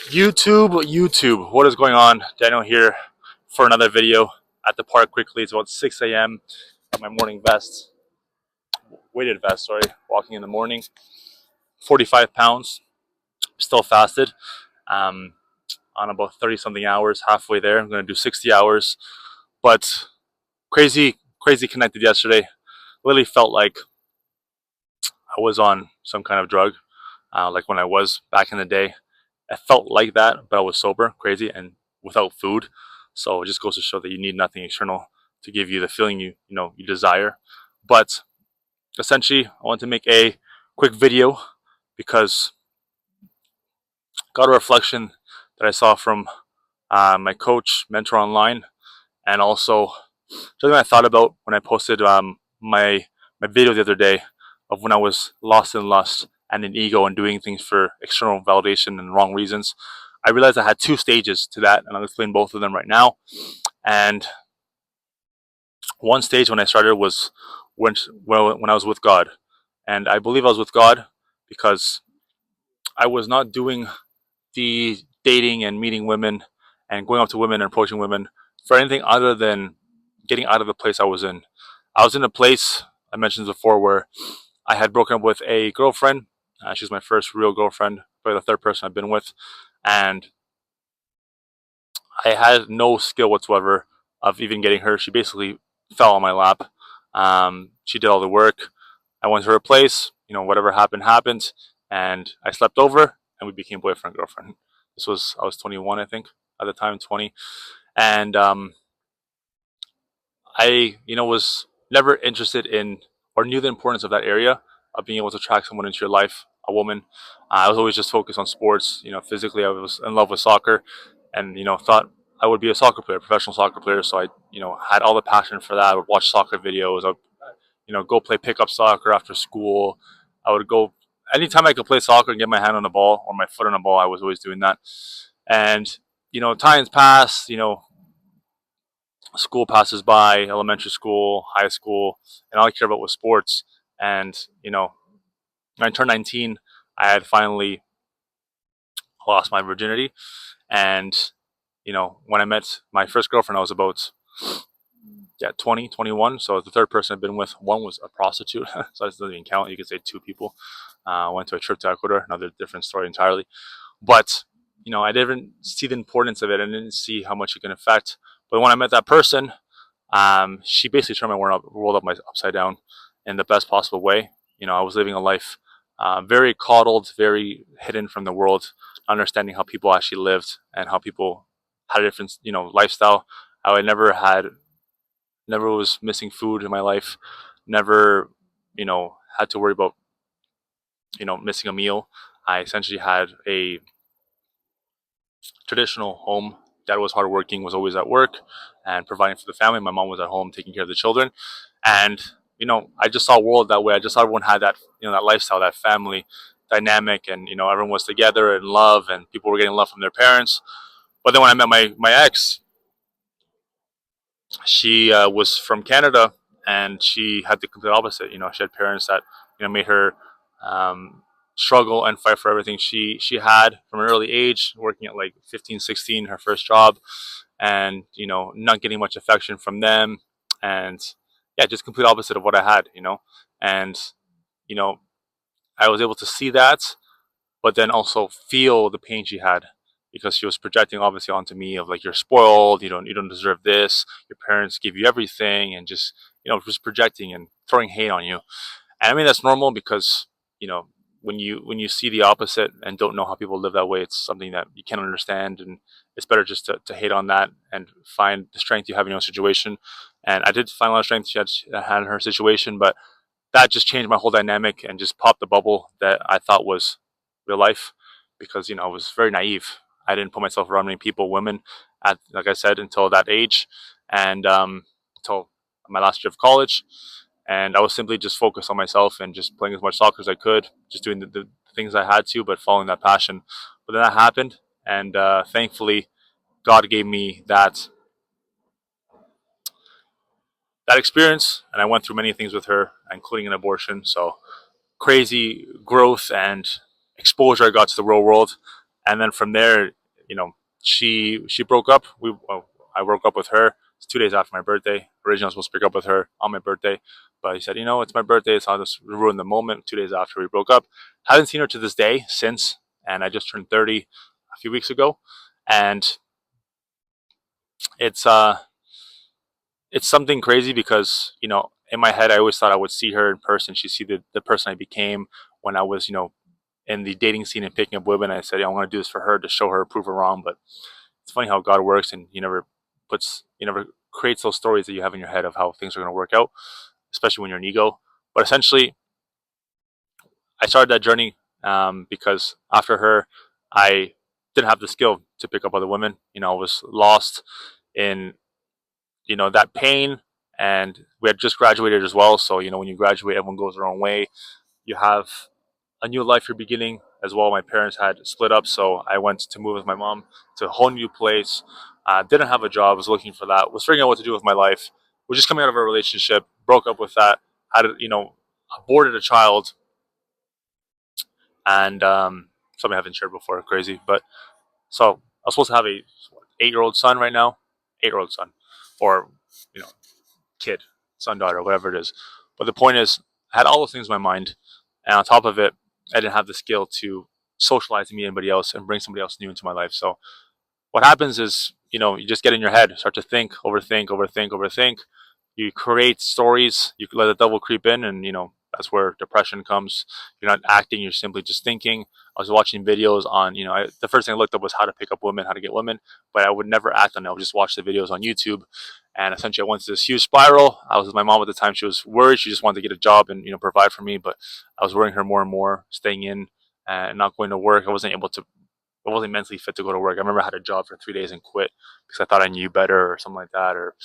YouTube, what is going on? Daniel here for another video at the park quickly. It's about 6 a.m. at my morning vest, weighted vest, sorry, walking in the morning. 45 pounds, still fasted, um, on about 30 something hours, halfway there. I'm going to do 60 hours, but crazy connected yesterday. Literally felt like I was on some kind of drug, like when I was back in the day. I felt like that, but I was sober, crazy, and without food. So it just goes to show that you need nothing external to give you the feeling you desire. But essentially, I want to make a quick video because I got a reflection that I saw from my coach, mentor online, and also something I thought about when I posted my video the other day of when I was lost in lust and in ego and doing things for external validation and wrong reasons. I realized I had two stages to that, and I'll explain both of them right now. And one stage when I started was when I was with God, and I believe I was with God because I was not doing the dating and meeting women and going up to women and approaching women for anything other than getting out of the place I was in. I was in a place I mentioned before where I had broken up with a girlfriend. She was my first real girlfriend, probably the third person I've been with, and I had no skill whatsoever of even getting her. She basically fell on my lap. She did all the work. I went to her place. Whatever happened happened, and I slept over, and we became boyfriend girlfriend. I was 21, I think, at the time, 20, and I was never interested in or knew the importance of that area of being able to attract someone into your life, a woman. I was always just focused on sports. Physically, I was in love with soccer, and thought I would be a soccer player, professional soccer player. So I had all the passion for that. I would watch soccer videos. I would go play pickup soccer after school. I would go anytime I could play soccer and get my hand on the ball or my foot on the ball. I was always doing that, and times pass. School passes by, elementary school, high school, and all I care about was sports. And when I turned 19, I had finally lost my virginity. And when I met my first girlfriend, I was about 20, 21. So the third person I've been with, one was a prostitute, so that doesn't even count. You could say two people. Went to a trip to Ecuador, another different story entirely. But I didn't see the importance of it. I didn't see how much it can affect. But when I met that person, she basically turned my world upside down in the best possible way. I was living a life very coddled, very hidden from the world, understanding how people actually lived and how people had a different, lifestyle. How I never was missing food in my life, never, had to worry about, missing a meal. I essentially had a traditional home. Dad was hardworking, was always at work and providing for the family. My mom was at home taking care of the children, and I just saw a world that way. I just saw everyone had that that lifestyle, that family dynamic, and everyone was together in love, and people were getting love from their parents. But then when I met my ex, she was from Canada, and she had the complete opposite. She had parents that made her um, struggle and fight for everything she had from an early age, working at like 15, 16, her first job, and not getting much affection from them, and yeah, just complete opposite of what I had. And you know I was able to see that, but then also feel the pain she had because she was projecting obviously onto me of like, you're spoiled, you don't deserve this, your parents give you everything, and just just projecting and throwing hate on you. And I mean, that's normal because you know when you see the opposite and don't know how people live that way, it's something that you can't understand, and it's better just to hate on that and find the strength you have in your own situation. And I did find a lot of strength she had in her situation, but that just changed my whole dynamic and just popped the bubble that I thought was real life, because I was very naive. I didn't put myself around many people, women, at like I said, until that age, and until my last year of college. And I was simply just focused on myself and just playing as much soccer as I could, just doing the things I had to, but following that passion. But then that happened, and thankfully, God gave me that experience, and I went through many things with her, including an abortion. So crazy growth and exposure I got to the real world. And then from there, she broke up. I broke up with her. It's 2 days after my birthday. Originally, I was supposed to break up with her on my birthday, but he said, it's my birthday, so I'll just ruin the moment. 2 days after we broke up, haven't seen her to this day since, and I just turned 30 a few weeks ago, and it's something crazy because in my head I always thought I would see her in person. She see the person I became when I was in the dating scene and picking up women. I said, I want to do this for her to show her, prove her wrong. But it's funny how God works, and he never creates those stories that you have in your head of how things are going to work out, especially when you're an ego. But essentially, I started that journey because after her, I didn't have the skill to pick up other women. I was lost in that pain, and we had just graduated as well. So when you graduate, everyone goes their own way. You have a new life you're beginning as well. My parents had split up, so I went to move with my mom to a whole new place. Didn't have a job, was looking for that, was figuring out what to do with my life. Was just coming out of a relationship, broke up with that, had aborted a child, and something I haven't shared before, crazy. But so I was supposed to have a 8-year-old son right now, 8-year-old son, or kid, son, daughter, whatever it is. But the point is, I had all those things in my mind, and on top of it, I didn't have the skill to socialize to meet anybody else and bring somebody else new into my life. So what happens is, you just get in your head, start to think, overthink. You create stories, you let the devil creep in, and that's where depression comes. You're not acting, you're simply just thinking. I was watching videos on, the first thing I looked up was how to pick up women, how to get women, but I would never act on it. I would just watch the videos on YouTube. And essentially, I went to this huge spiral. I was with my mom at the time. She was worried. She just wanted to get a job and provide for me. But I was worrying her more and more, staying in and not going to work. I wasn't mentally fit to go to work. I remember I had a job for 3 days and quit because I thought I knew better or something like that. Or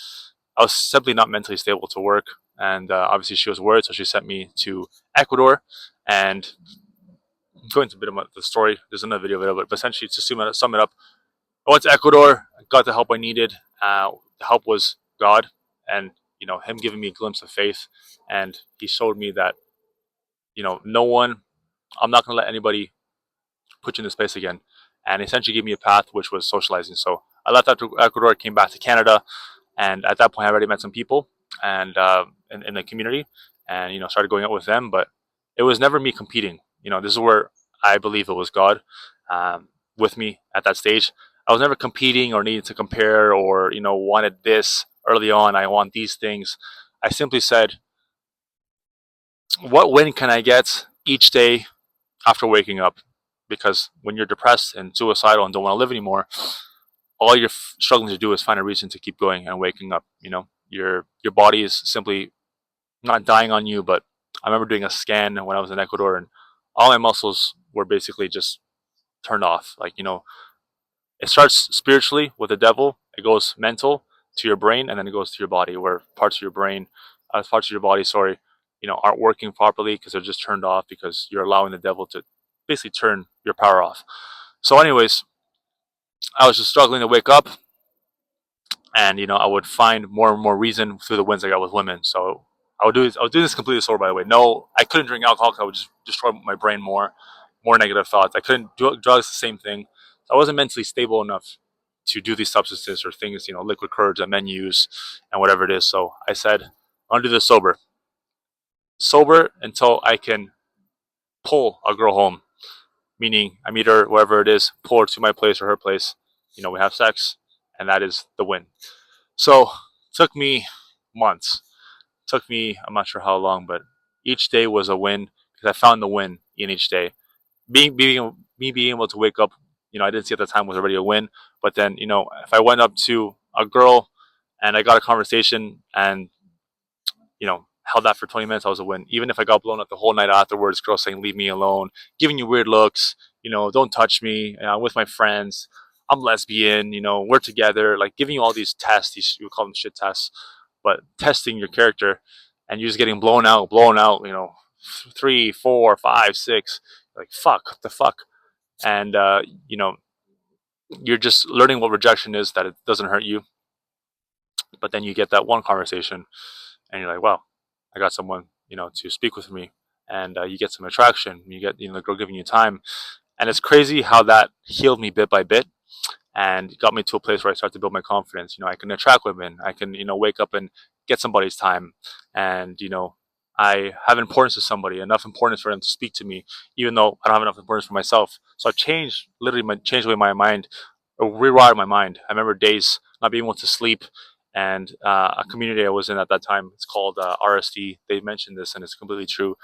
I was simply not mentally stable to work. And obviously, she was worried, so she sent me to Ecuador. And going into a bit of the story, there's another video of it, but essentially, to sum it up, I went to Ecuador, got the help I needed. The help was God, and Him giving me a glimpse of faith, and He showed me that no one, I'm not going to let anybody put you in this place again, and essentially gave me a path, which was socializing. So I left after Ecuador, came back to Canada, and at that point I already met some people and in the community, and started going out with them. But it was never me competing. This is where I believe it was God with me at that stage. I was never competing or needing to compare or wanted this early on. I want these things. I simply said, what win can I get each day after waking up? Because when you're depressed and suicidal and don't want to live anymore, all you're struggling to do is find a reason to keep going and waking up. Your body is simply not dying on you. But I remember doing a scan when I was in Ecuador, and all my muscles were basically just turned off. It starts spiritually with the devil. It goes mental to your brain, and then it goes to your body, where parts of your body, aren't working properly because they're just turned off because you're allowing the devil to basically turn your power off. So, anyways, I was just struggling to wake up, and I would find more and more reason through the wins I got with women. So I was doing this completely sober, by the way. No, I couldn't drink alcohol because I would just destroy my brain more negative thoughts. I couldn't do drugs, the same thing. I wasn't mentally stable enough to do these substances or things, liquid courage that men use and whatever it is. So I said, I'm gonna do this sober until I can pull a girl home. Meaning, I meet her wherever it is, pull her to my place or her place. We have sex, and that is the win. So, it took me months. It took me, I'm not sure how long, but each day was a win because I found the win in each day. Me being able to wake up, I didn't see at the time was already a win. But then, if I went up to a girl and I got a conversation and, held that for 20 minutes, I was a win. Even if I got blown up the whole night afterwards, girls saying, leave me alone, giving you weird looks, don't touch me, I'm with my friends, I'm lesbian, we're together, like giving you all these tests, you call them shit tests, but testing your character, and you're just getting blown out, 3, 4, 5, 6, like, fuck, what the fuck? And, you're just learning what rejection is, that it doesn't hurt you. But then you get that one conversation, and you're like, wow, I got someone, to speak with me, and you get some attraction. You get, the girl giving you time, and it's crazy how that healed me bit by bit. and it got me to a place where I started to build my confidence. I can attract women. I can, wake up and get somebody's time, and I have importance to somebody, enough importance for them to speak to me, even though I don't have enough importance for myself. So I've changed, literally, changed the way my mind, or rewired my mind. I remember days not being able to sleep, and a community I was in at that time, it's called RSD. They mentioned this, and it's completely true.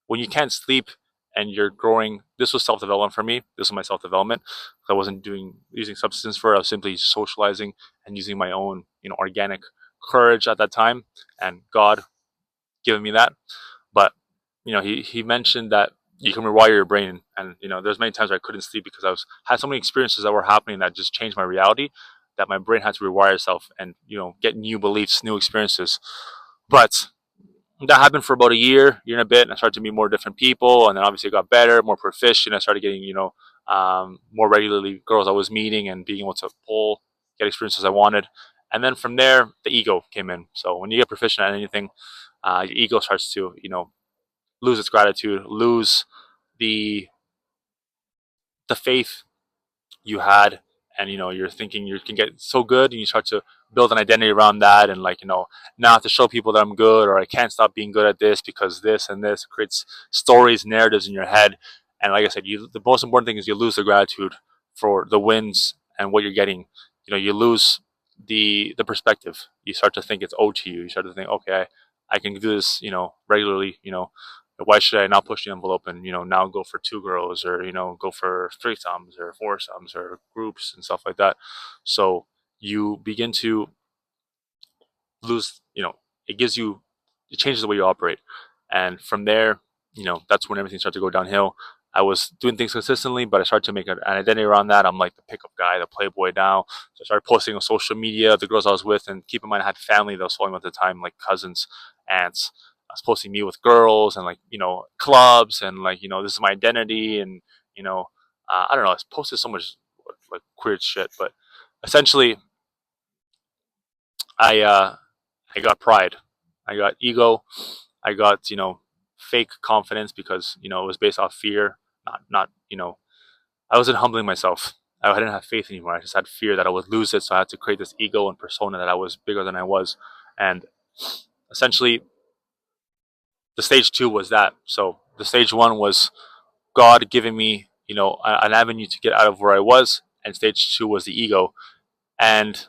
When you can't sleep and you're growing, this was self-development for me. This was my self-development. I wasn't using substance for it. I was simply socializing and using my own, organic courage at that time, and God giving me that. But he mentioned that you can rewire your brain, and there's many times where I couldn't sleep because had so many experiences that were happening that just changed my reality, that my brain had to rewire itself and get new beliefs, new experiences. But that happened for about a year and a bit, and I started to meet more different people, and then obviously I got better, more proficient. I started getting more regularly girls I was meeting and being able to get experiences I wanted. And then from there, the ego came in. So when you get proficient at anything, your ego starts to lose its gratitude, lose the faith you had, and you're thinking you can get so good, and you start to build an identity around that, and now I have to show people that I'm good, or I can't stop being good at this because this and this creates stories, narratives in your head. And like I said, the most important thing is you lose the gratitude for the wins and what you're getting. You lose the perspective. You start to think it's owed to you. You start to think, okay, I can do this regularly. Why should I not push the envelope and now go for two girls, or go for threesomes or foursomes or groups and stuff like that. So you begin to lose. It gives you, it changes the way you operate, and from there, that's when everything started to go downhill. I was doing things consistently, but I started to make an identity around that. I'm like the pickup guy, the playboy now. So I started posting on social media the girls I was with, and keep in mind I had family that was following me at the time, like cousins, aunts. I was posting me with girls and clubs, and this is my identity, and I don't know. I posted so much like weird shit, but essentially I I got pride, I got ego, I got fake confidence because it was based off fear, not I wasn't humbling myself. I didn't have faith anymore. I just had fear that I would lose it, so I had to create this ego and persona that I was bigger than I was, and essentially the stage two was that. So the stage one was God giving me an avenue to get out of where I was, and stage two was the ego. And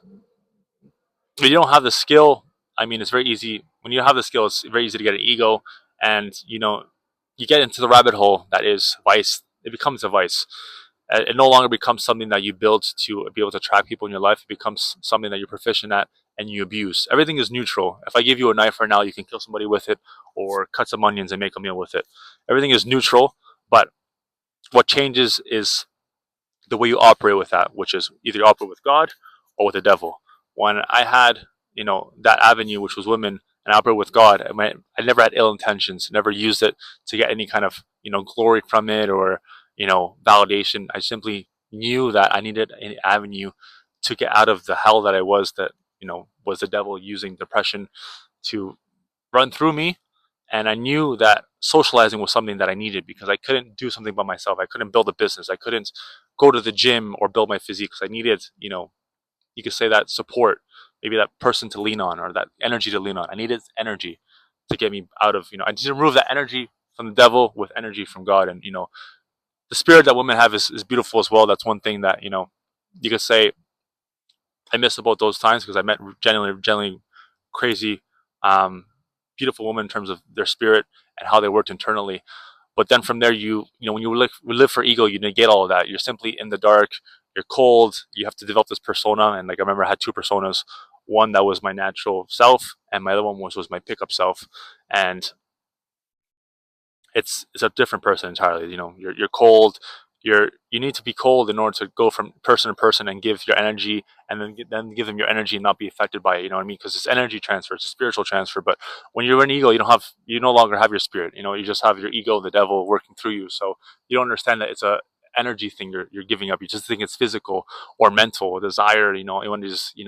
when you don't have the skill, I mean, it's very easy. When you have the skill, it's very easy to get an ego, and you get into the rabbit hole that is vice. It becomes a vice. It no longer becomes something that you build to be able to attract people in your life. It becomes something that you're proficient at and you abuse. Everything is neutral. If I give you a knife right now, you can kill somebody with it, or cut some onions and make a meal with it. Everything is neutral, but what changes is the way you operate with that, which is either you operate with God or with the devil. When I had, that avenue, which was women, and I operated with God, I never had ill intentions, never used it to get any kind of, glory from it, or, validation. I simply knew that I needed an avenue to get out of the hell that I was, that, was the devil using depression to run through me. And I knew that socializing was something that I needed, because I couldn't do something by myself. I couldn't build a business. I couldn't go to the gym or build my physique, because I needed, you could say, that support, maybe that person to lean on, or that energy to lean on. I needed energy to get me out of, I need to remove that energy from the devil with energy from God. And, the spirit that women have is beautiful as well. That's one thing that, you could say I miss about those times, because I met genuinely crazy, um, beautiful women in terms of their spirit and how they worked internally. But then from there, when you live for ego, you negate all of that. You're simply in the dark. You're cold. You have to develop this persona. And I remember I had two personas. One that was my natural self, and my other one was my pickup self. And it's a different person entirely. You're cold. You need to be cold in order to go from person to person and give your energy, and then give them your energy and not be affected by it. You know what I mean? Because it's energy transfer, it's a spiritual transfer. But when you're in ego, you no longer have your spirit. You just have your ego, the devil, working through you. So you don't understand that it's a energy thing you're giving up. You just think it's physical or mental desire. You want to just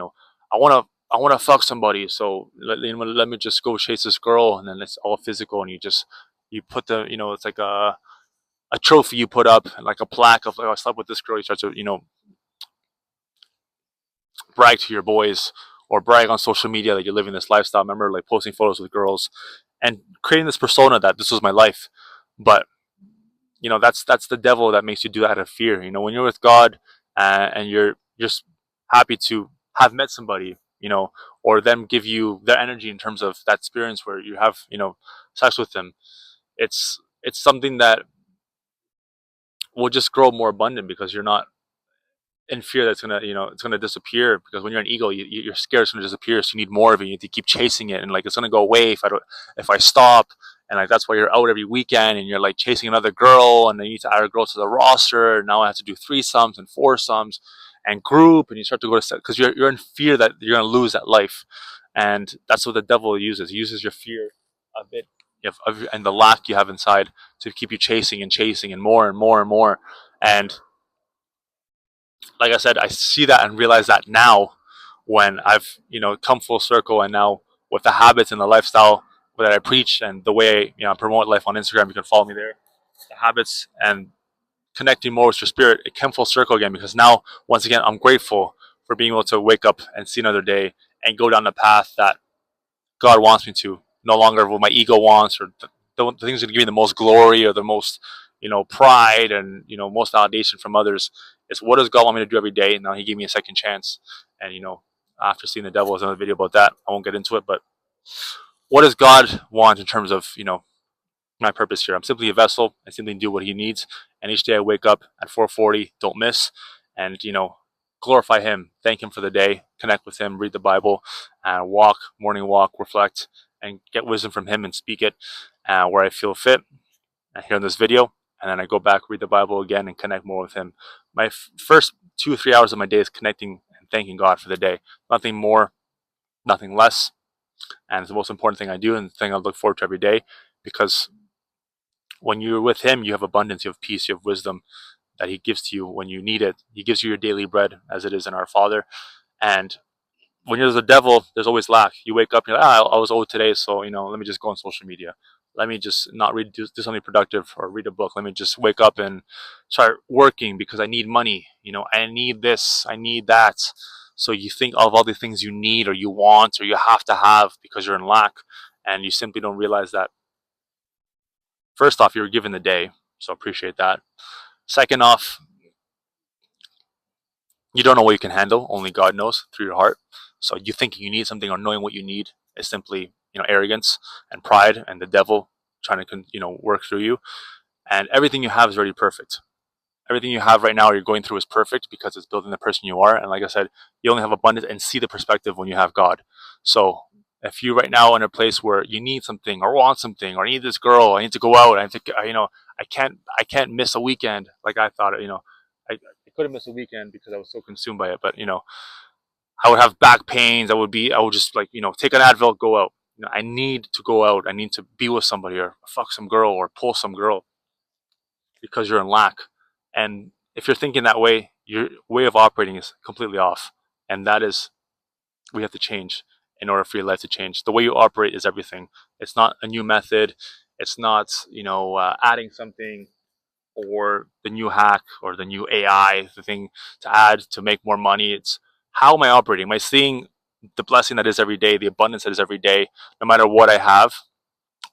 I want to fuck somebody, so let me just go chase this girl, and then it's all physical, and you put it's like a trophy you put up, and like a plaque of, like, I slept with this girl. You start to brag to your boys or brag on social media that you're living this lifestyle. Remember, like posting photos with girls and creating this persona that this was my life. But that's the devil that makes you do that out of fear. When you're with God, and you're just happy to have met somebody, or them give you their energy in terms of that experience where you have sex with them. It's something that will just grow more abundant because you're not in fear that's gonna disappear. Because when you're an ego, you're scared it's gonna disappear, so you need more of it. You need to keep chasing it, and like it's gonna go away if I stop. And like that's why you're out every weekend and you're like chasing another girl, and then you need to add a girl to the roster. Now I have to do threesomes and foursomes and group, and you start to go to because you're in fear that you're gonna lose that life. And that's what the devil uses. He uses your fear a bit and the lack you have inside to keep you chasing and chasing and more and more and more. And like I said, I see that and realize that now when I've come full circle, and now with the habits and the lifestyle that I preach and the way I promote life on Instagram. You can follow me there. The habits and connecting more with your spirit, it came full circle again, because now once again I'm grateful for being able to wake up and see another day and go down the path that God wants me to. No longer what my ego wants, or the things that give me the most glory or the most pride and most validation from others. It's what does God want me to do every day. And now He gave me a second chance. And after seeing the devil, is another video about that. I won't get into it, but what does God want in terms of my purpose here? I'm simply a vessel. I simply do what He needs. And each day I wake up at 4:40, don't miss, and glorify Him, thank Him for the day, connect with Him, read the Bible, walk, morning walk, reflect, and get wisdom from Him and speak it where I feel fit. Here in this video, and then I go back, read the Bible again, and connect more with Him. My first 2 or 3 hours of my day is connecting and thanking God for the day. Nothing more, nothing less. And it's the most important thing I do, and the thing I look forward to every day, because when you're with Him, you have abundance, you have peace, you have wisdom that He gives to you when you need it. He gives you your daily bread, as it is in our Father. And when you're the devil, there's always lack. You wake up, and you're like, I was old today, so let me just go on social media. Let me just not do something productive or read a book. Let me just wake up and start working because I need money. I need this, I need that. So you think of all the things you need or you want or you have to have because you're in lack, and you simply don't realize that. First off, you were given the day, so appreciate that. Second off, you don't know what you can handle. Only God knows through your heart. So you thinking you need something or knowing what you need is simply arrogance and pride and the devil trying to work through you. And everything you have is already perfect. Everything you have right now, you're going through, is perfect because it's building the person you are. And like I said, you only have abundance and see the perspective when you have God. So if you right now in a place where you need something or want something, or I need this girl, I need to go out, I think I can't miss a weekend like I thought. I could have missed a weekend because I was so consumed by it. But I would have back pains. I would just like take an Advil, go out. I need to go out. I need to be with somebody or fuck some girl or pull some girl because you're in lack. And if you're thinking that way, your way of operating is completely off. And that is, we have to change in order for your life to change. The way you operate is everything. It's not a new method. It's not, adding something or the new hack or the new AI, the thing to add to make more money. It's how am I operating? Am I seeing the blessing that is every day, the abundance that is every day, no matter what I have?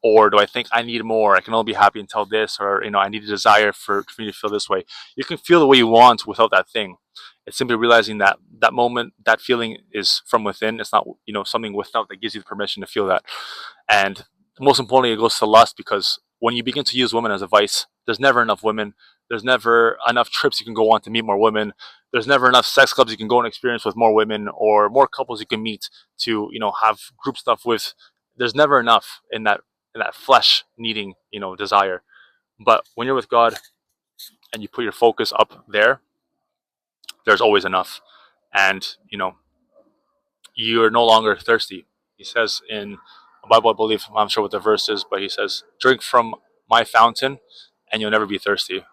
Or do I think I need more? I can only be happy until this, or I need a desire for me to feel this way. You can feel the way you want without that thing. It's simply realizing that that moment, that feeling is from within. It's not something without that gives you the permission to feel that. And most importantly, it goes to lust, because when you begin to use women as a vice, there's never enough women. There's never enough trips you can go on to meet more women. There's never enough sex clubs you can go and experience with more women, or more couples you can meet to have group stuff with. There's never enough in that flesh needing desire. But when you're with God and you put your focus up there, there's always enough. And you're no longer thirsty. He says in the Bible, I believe, I'm not sure what the verse is, but he says, drink from my fountain and you'll never be thirsty.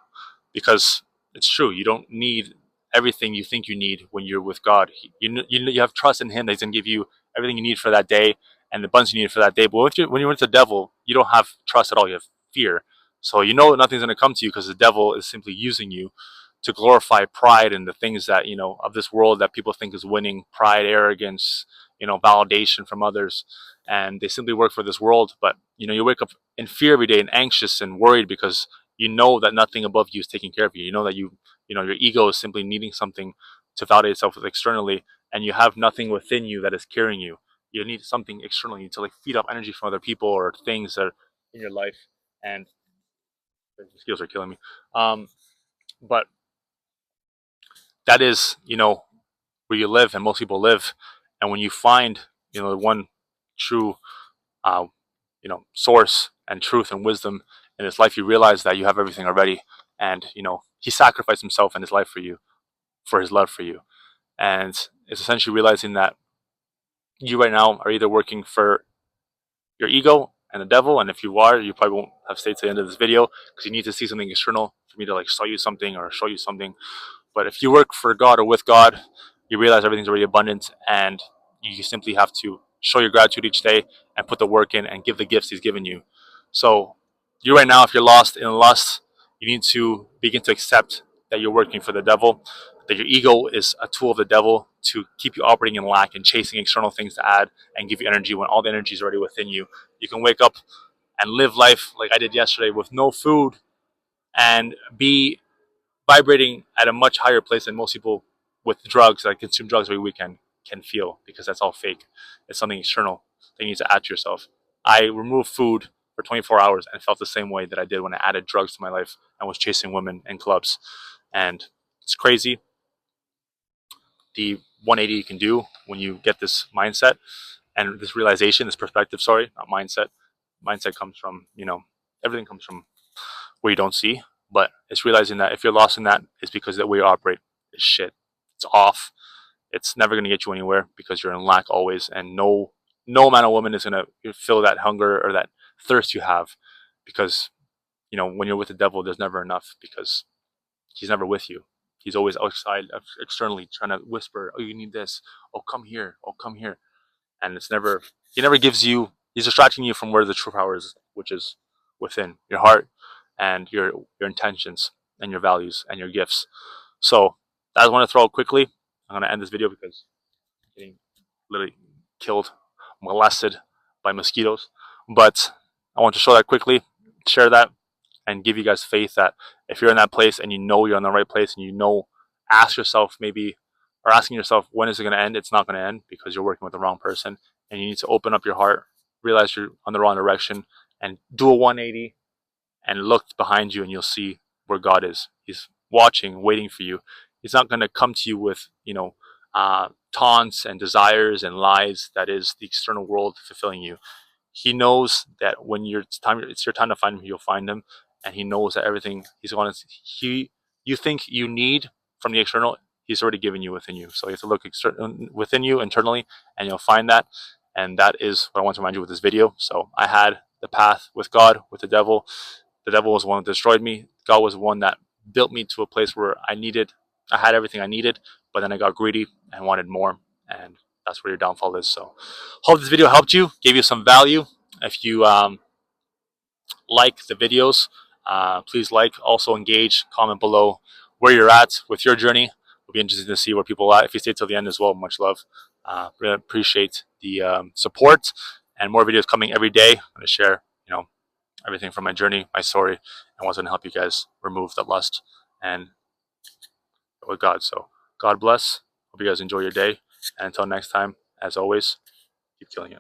Because it's true, you don't need everything you think you need when you're with God. You have trust in Him that He's going to give you everything you need for that day and the abundance you need for that day. But when you're with the devil, you don't have trust at all. You have fear. So nothing's going to come to you because the devil is simply using you to glorify pride and the things that, you know, of this world that people think is winning: pride, arrogance, you know, validation from others. And they simply work for this world. But, you know, you wake up in fear every day and anxious and worried because you know that nothing above you is taking care of you. You know that you know, your ego is simply needing something to validate itself with externally, and you have nothing within you that is carrying you. You need something externally to like feed up energy from other people or things that are in your life. And the mosquitoes are killing me. But that is, you know, where you live and most people live. And when you find, you know, the one true, uh, you know, source and truth and wisdom in this life, you realize that you have everything already. And, you know, he sacrificed himself and his life for you, for his love for you. And it's essentially realizing that you right now are either working for your ego and the devil, and if you are, you probably won't have stayed to the end of this video because you need to see something external for me to like sell you something or show you something. But if you work for God or with God, you realize everything's already abundant, and you simply have to show your gratitude each day and put the work in and give the gifts he's given you. So you right now, if you're lost in lust, you need to begin to accept that you're working for the devil, that your ego is a tool of the devil to keep you operating in lack and chasing external things to add and give you energy when all the energy is already within you. You can wake up and live life like I did yesterday with no food and be vibrating at a much higher place than most people with drugs that consume drugs every weekend can feel, because that's all fake. It's something external that you need to add to yourself. I removed food for 24 hours and felt the same way that I did when I added drugs to my life and was chasing women in clubs. And it's crazy the 180 you can do when you get this mindset and this realization, this perspective, sorry, not mindset. Mindset comes from, you know, everything comes from where you don't see, but it's realizing that if you're lost in that, it's because the way you operate is shit. It's off. It's never going to get you anywhere because you're in lack always, and no man or woman is going to fill that hunger or that thirst you have, because, you know, when you're with the devil, there's never enough because he's never with you. He's always outside, externally, trying to whisper, "Oh, you need this. Oh, come here. Oh, come here." And it's never. He never gives you. He's distracting you from where the true power is, which is within your heart and your intentions and your values and your gifts. So I just want to throw out quickly. I'm going to end this video because I'm getting literally killed, molested by mosquitoes. But I want to show that quickly, share that, and give you guys faith that if you're in that place and you know you're in the right place and you know, ask yourself maybe, or asking yourself, when is it going to end? It's not going to end because you're working with the wrong person, and you need to open up your heart, realize you're on the wrong direction, and do a 180 and look behind you, and you'll see where God is. He's watching, waiting for you. He's not going to come to you with, you know, taunts and desires and lies that is the external world fulfilling you. He knows that when it's your time to find him, you'll find him, and he knows that everything you think you need from the external, he's already given you within you. So you have to look within you internally, and you'll find that. And that is what I want to remind you with this video. So I had the path with God, with the devil. The devil was the one that destroyed me. God was the one that built me to a place where I had everything I needed, but then I got greedy and wanted more. And that's where your downfall is. So hope this video helped you, gave you some value. If you like the videos, please like, also engage, comment below where you're at with your journey. It'll be interesting to see where people are at. If you stay till the end as well, much love. Really appreciate the support, and more videos coming every day. I'm going to share, you know, everything from my journey, my story, and what's going to help you guys remove the lust and with God. So God bless. Hope you guys enjoy your day. And until next time, as always, keep killing it.